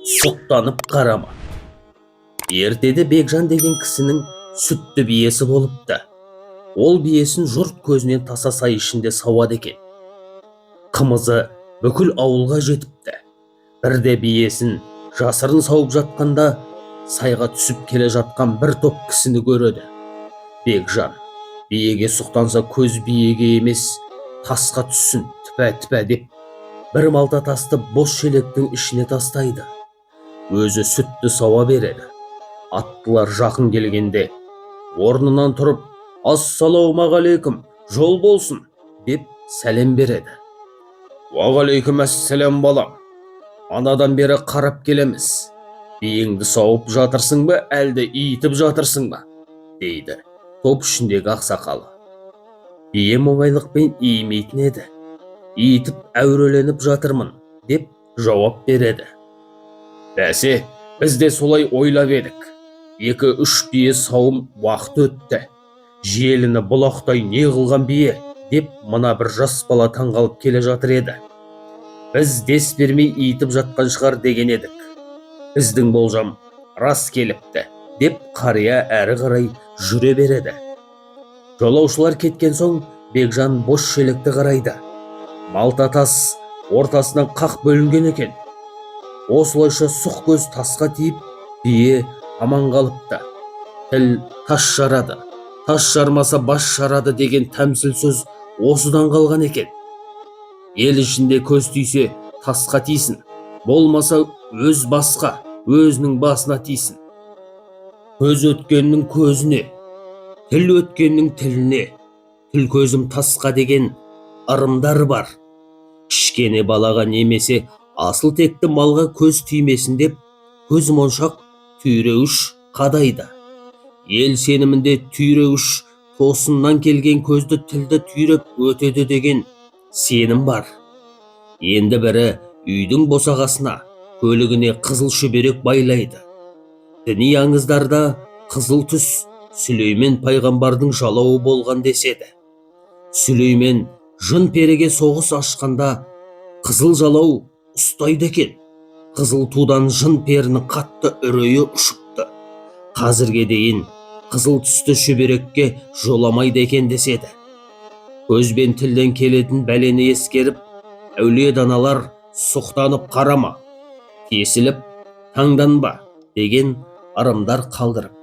сұқтанып қарама. Ертеде Бекжан деген кісінің сүтті биесі болыпты. Ол биесін жұрт көзінен таса сай ішінде сауады екен. Қымызы бүкіл ауылға жетіпті. Бірде биесін жасырын сауып жатқанда сайға түсіп келе жатқан бір топ кісіні көреді. Бекжан биеге сұқтанса көз биеге емес тасқа түссін тіпә деп бір малта тасты бос шелектің ішіне тастайды. Өзі сүтті сауа береді. Аттылар жақын келгенде орнынан тұрып «Ассалаумағалейкум, жол болсын» деп сәлем береді. «Уағалейкум әссәләм балам, анадан бері қарап келеміз. Биеңді сауып жатырсың ба, әлде иітіп жатырсың ба?» дейді топ ішіндегі ақсақалы. Бие оңайлықпен иімейтін еді. «Иітіп әуреленіп жатырмын» деп жауап береді. «Бәсе, біз де солай ойлап едік. 2-3 бие сауым уақыт өтті. Желіні бұлақтай не қылған бие?» деп мына бір жас бала таңғалып келе жатыр еді. «Біз дес бермей иітіп жатқан шығар деген едік. Біздің болжам рас келіпті» деп қария әрі қарай жүре береді. Жолаушылар кеткен соң Бекжан бос шелекті қарайды. Малта тас ортасынан қақ бөлінген екен. Осылайша сұқ көз тасқа тиіп, бие аман қалыпты. Тіл тас жарады, тас жармаса бас жарады деген тәмсіл сөз осыдан қалған екен. Ел ішінде көз түйсе тасқа тисін, болмаса өз басқа, өзінің басына тисін. Көз өткеннің көзіне, тіл өткеннің тіліне, тіл көзім тасқа деген ырымдар бар. Кішкене балаға немесе асыл текті малға көз тимесін деп көз моншақ түйреуіш қадайды. Ел сенімінде түйреуіш тосыннан келген көзді тілді түйреп өтеді деген сенім бар. Енді бірі үйдің босағасына, көлігіне қызыл шүберек байлайды. Діни аңыздарда қызыл түс Сүлеймен пайғамбардың жалауы болған деседі. Сүлеймен жын періге соғыс ашқанда қызыл жалау ұстайды екен. Қызыл тудан жын перінің қатты үрейі ұшыпты. Қазірге дейін қызыл түсті шүберекке жоламайды екен деседі. Көз бен тілден келетін бәлені ескеріп, әулие даналар «Сұқтанып қарама, тесіліп таңданба» деген ырымдар қалдырып